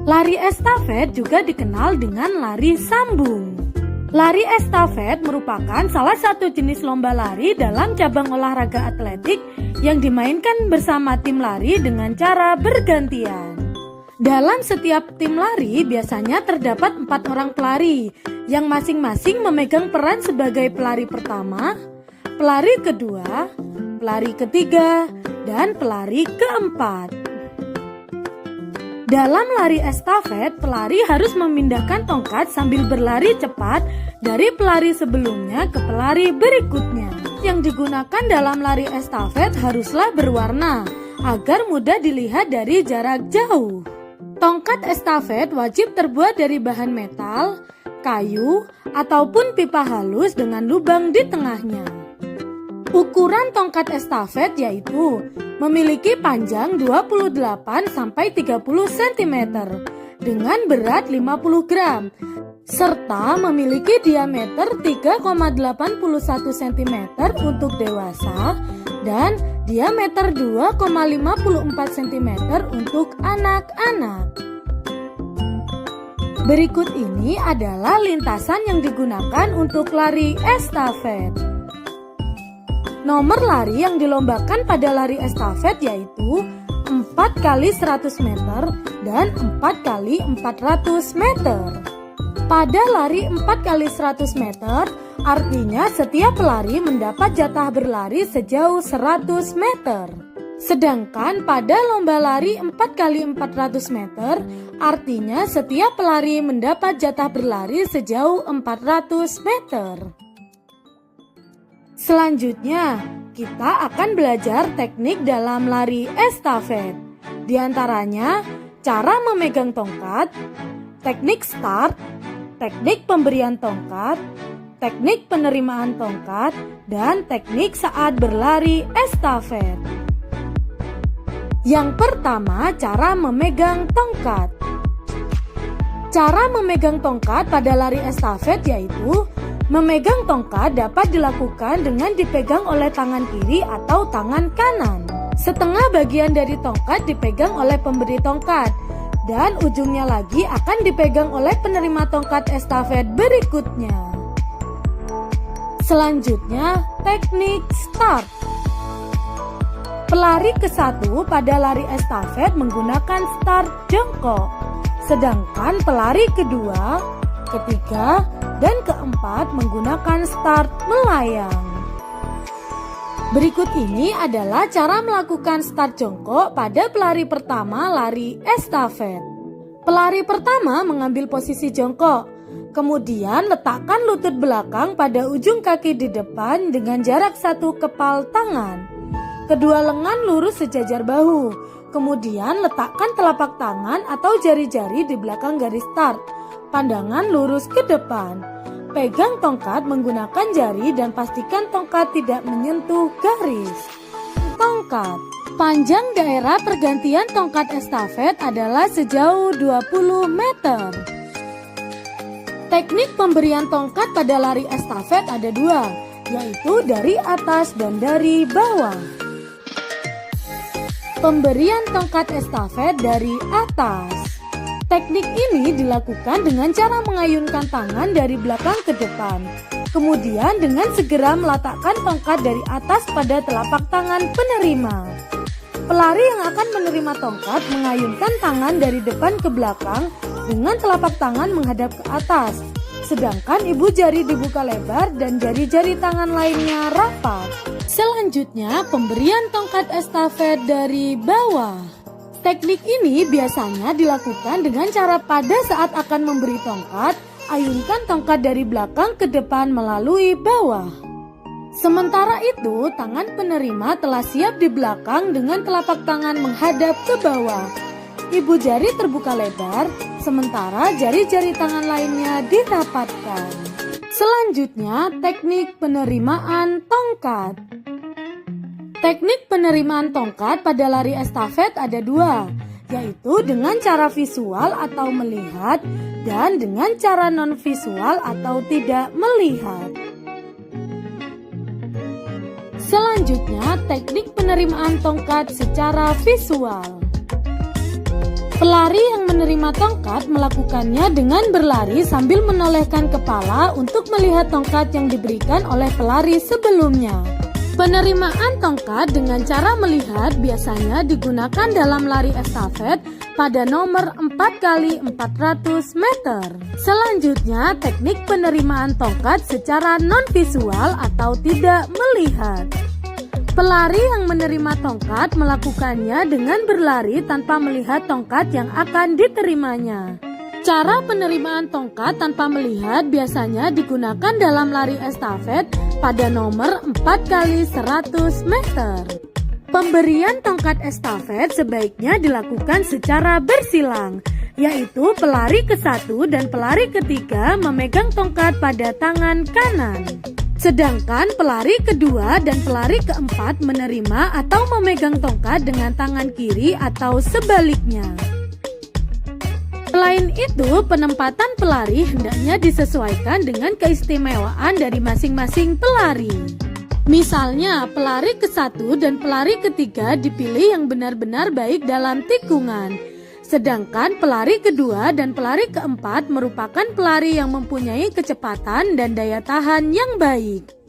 Lari estafet juga dikenal dengan lari sambung. Lari estafet merupakan salah satu jenis lomba lari dalam cabang olahraga atletik yang dimainkan bersama tim lari dengan cara bergantian. Dalam setiap tim lari biasanya terdapat 4 orang pelari yang masing-masing memegang peran sebagai pelari pertama, pelari kedua, pelari ketiga, dan pelari keempat. Dalam lari estafet, pelari harus memindahkan tongkat sambil berlari cepat dari pelari sebelumnya ke pelari berikutnya. Yang digunakan dalam lari estafet haruslah berwarna agar mudah dilihat dari jarak jauh. Tongkat estafet wajib terbuat dari bahan metal, kayu, ataupun pipa halus dengan lubang di tengahnya. Ukuran tongkat estafet yaitu memiliki panjang 28-30 cm dengan berat 50 gram serta memiliki diameter 3,81 cm untuk dewasa dan diameter 2,54 cm untuk anak-anak. Berikut ini adalah lintasan yang digunakan untuk lari estafet. Nomor lari yang dilombakan pada lari estafet yaitu 4 x 100 meter dan 4 x 400 meter. Pada lari 4 x 100 meter, artinya setiap pelari mendapat jatah berlari sejauh 100 meter. Sedangkan pada lomba lari 4 x 400 meter, artinya setiap pelari mendapat jatah berlari sejauh 400 meter. Selanjutnya, kita akan belajar teknik dalam lari estafet. Di antaranya, cara memegang tongkat, teknik start, teknik pemberian tongkat, teknik penerimaan tongkat, dan teknik saat berlari estafet. Yang pertama, cara memegang tongkat. Cara memegang tongkat pada lari estafet yaitu memegang tongkat dapat dilakukan dengan dipegang oleh tangan kiri atau tangan kanan. Setengah bagian dari tongkat dipegang oleh pemberi tongkat dan ujungnya lagi akan dipegang oleh penerima tongkat estafet berikutnya. Selanjutnya, teknik start. Pelari ke-1 pada lari estafet menggunakan start jongkok, sedangkan pelari kedua, ketiga, dan keempat menggunakan start melayang. Berikut ini adalah cara melakukan start jongkok pada pelari pertama lari estafet. Pelari pertama mengambil posisi jongkok, kemudian letakkan lutut belakang pada ujung kaki di depan dengan jarak 1 kepal tangan. Kedua lengan lurus sejajar bahu, kemudian letakkan telapak tangan atau jari-jari di belakang garis start. Pandangan lurus ke depan. Pegang tongkat menggunakan jari dan pastikan tongkat tidak menyentuh garis. Tongkat. Panjang daerah pergantian tongkat estafet adalah sejauh 20 meter. Teknik pemberian tongkat pada lari estafet ada 2, yaitu dari atas dan dari bawah. Pemberian tongkat estafet dari atas. Teknik ini dilakukan dengan cara mengayunkan tangan dari belakang ke depan, kemudian dengan segera meletakkan tongkat dari atas pada telapak tangan penerima. Pelari yang akan menerima tongkat mengayunkan tangan dari depan ke belakang dengan telapak tangan menghadap ke atas, sedangkan ibu jari dibuka lebar dan jari-jari tangan lainnya rapat. Selanjutnya, pemberian tongkat estafet dari bawah. Teknik ini biasanya dilakukan dengan cara pada saat akan memberi tongkat, ayunkan tongkat dari belakang ke depan melalui bawah. Sementara itu, tangan penerima telah siap di belakang dengan telapak tangan menghadap ke bawah. Ibu jari terbuka lebar, sementara jari-jari tangan lainnya dirapatkan. Selanjutnya, teknik penerimaan tongkat. Teknik penerimaan tongkat pada lari estafet ada 2, yaitu dengan cara visual atau melihat dan dengan cara non-visual atau tidak melihat. Selanjutnya, teknik penerimaan tongkat secara visual. Pelari yang menerima tongkat melakukannya dengan berlari sambil menolehkan kepala untuk melihat tongkat yang diberikan oleh pelari sebelumnya. Penerimaan tongkat dengan cara melihat biasanya digunakan dalam lari estafet pada nomor 4x400 meter. Selanjutnya, teknik penerimaan tongkat secara non-visual atau tidak melihat. Pelari yang menerima tongkat melakukannya dengan berlari tanpa melihat tongkat yang akan diterimanya. Cara penerimaan tongkat tanpa melihat biasanya digunakan dalam lari estafet pada nomor 4x100 meter. Pemberian tongkat estafet sebaiknya dilakukan secara bersilang, yaitu pelari ke-1 dan pelari ke-3 memegang tongkat pada tangan kanan. Sedangkan pelari kedua dan pelari keempat menerima atau memegang tongkat dengan tangan kiri atau sebaliknya. Selain itu, penempatan pelari hendaknya disesuaikan dengan keistimewaan dari masing-masing pelari. Misalnya, pelari ke-1 dan pelari ke-3 dipilih yang benar-benar baik dalam tikungan. Sedangkan pelari kedua dan pelari keempat merupakan pelari yang mempunyai kecepatan dan daya tahan yang baik.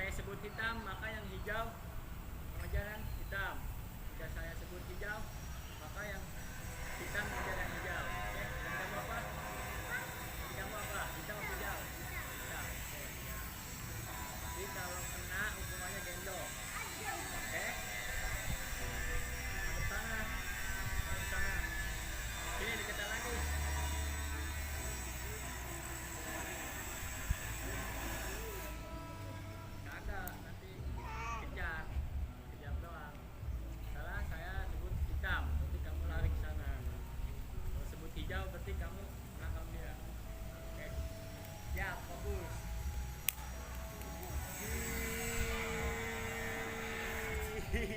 saya sebut hitam, maka yang hijau mengejar yang hitam. Jika saya sebut hijau, maka yang hitam mengejar yang hijau. Oke, yang kamu apa? Kamu apa? Hitam atau hijau? Hitam. Oke. Jadi kalau kena hukumannya gendong. Oke. Ada sana. Ada sana. Sini deketan lagi. Nanti kejar doang. Salah saya Jauh.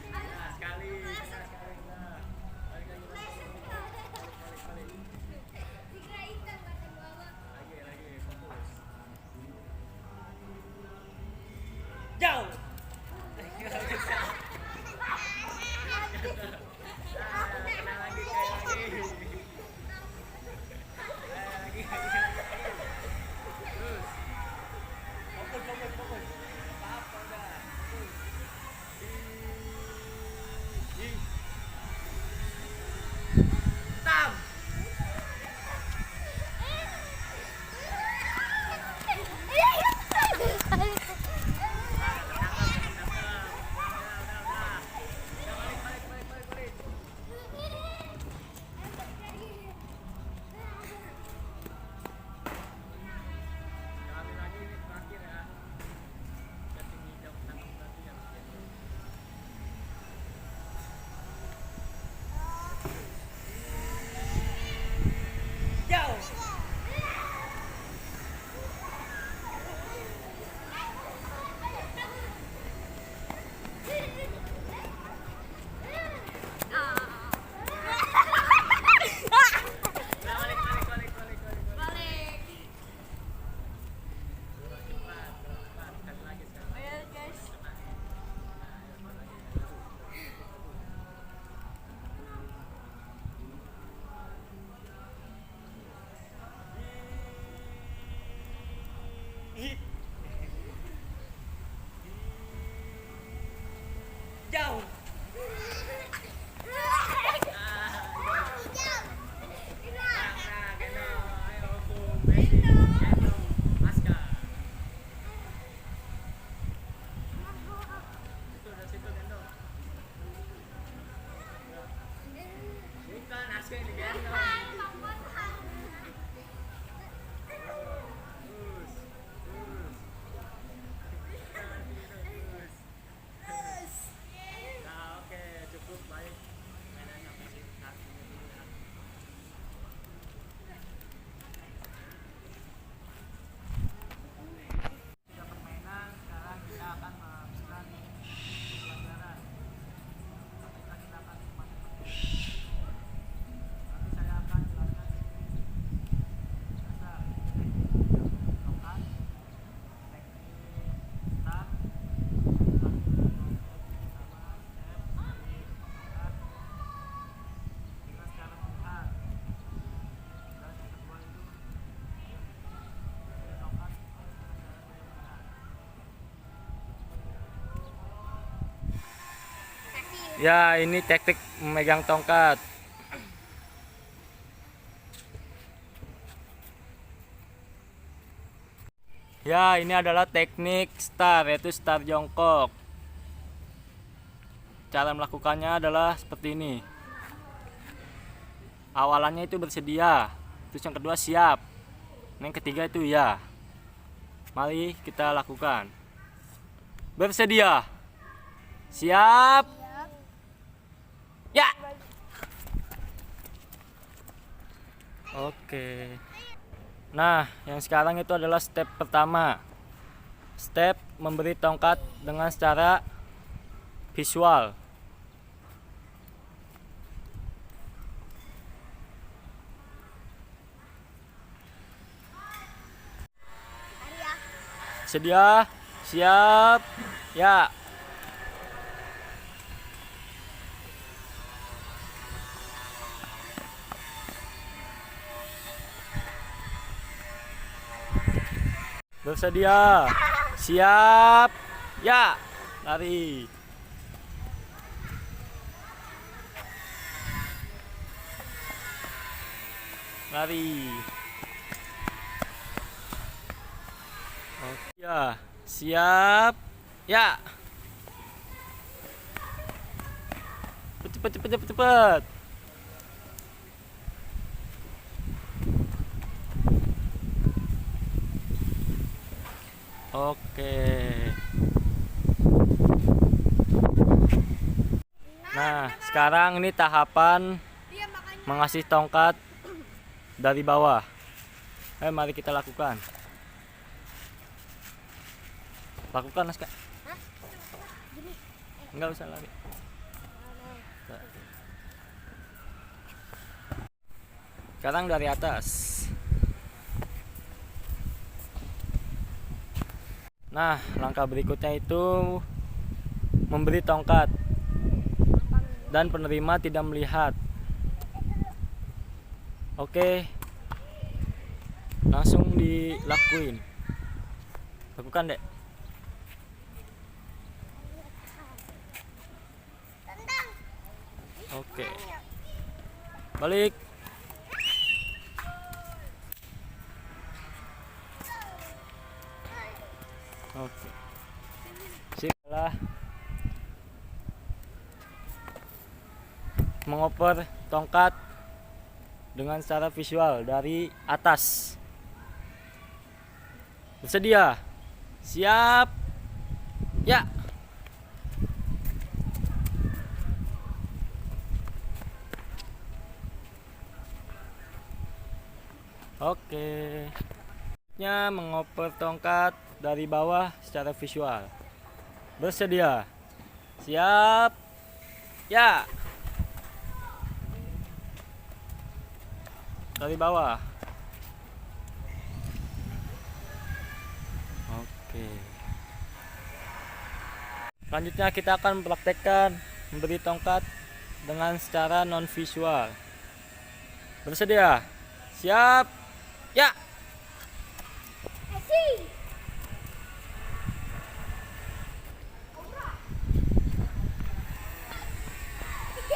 Nah, sekali. Nah, sekali. Nah. Balik lagi. Balik. Lagi. Fokus. Jauh. Nggak bisa. Kena lagi, sekali lagi. Lagi. Terus. Fokus. Apa udah. Terus. Di. Tam. Sekali lagi ini terakhir ya. Cacing hijau tangkap lagi ya. Jauh. Nah, balik. Cepat. Sekali lagi. Jauh. Gendong. Ayo hukum. Messi. Gendong. Aska. Situ gendong. Bukan Aska yang digendong. Terus. Nah, oke, cukup baik. Mainan sampai sini dulu ya. Sudah permainan, sekarang kita akan melakukan pelajaran. Kita akan masing-masing. Nanti saya akan jelaskan dasar tongkat, teknik start, sama step dari tongkat dengan cara melihat. Dan yang kedua itu dari tongkat dengan cara melihat. Ya, ini teknik memegang tongkat. Ya, ini adalah teknik start, yaitu start jongkok. Cara melakukannya adalah seperti ini. Awalannya itu bersedia, terus yang kedua siap, yang ketiga itu ya. Mari kita lakukan. Bersedia, siap, ya. Oke. Nah, yang sekarang itu adalah step pertama. Step memberi tongkat dengan secara visual. Sedia, siap, ya. Bersedia, siap, ya. Lari. Oke, ya. Siap, ya. Cepet. Oke. Nah, sekarang ini tahapan mengasih tongkat dari bawah. Mari kita lakukan. Lakukan, Naska. Enggak usah lari. Sekarang dari atas. Nah, langkah berikutnya itu memberi tongkat dan penerima tidak melihat. Oke, langsung dilakuin. Lakukan, Dek. Oke, balik. Oke, setelah mengoper tongkat dengan secara visual dari atas. Bersedia? Siap? Ya. Oke. Selanjutnya mengoper tongkat dari bawah secara visual. Bersedia? Siap? Ya. Dari bawah. Oke. Selanjutnya kita akan mempraktekkan memberi tongkat dengan secara non visual. Bersedia? Siap? Ya.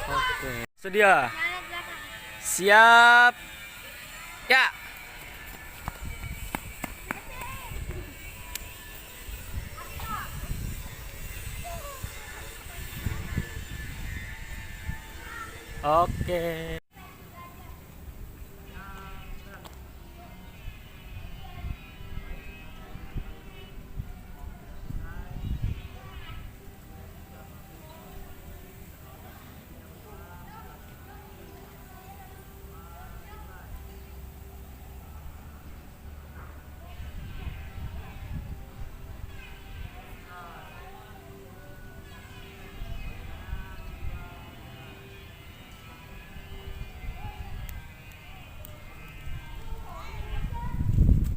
Oke. Sedia? Siap? Ya. Oke.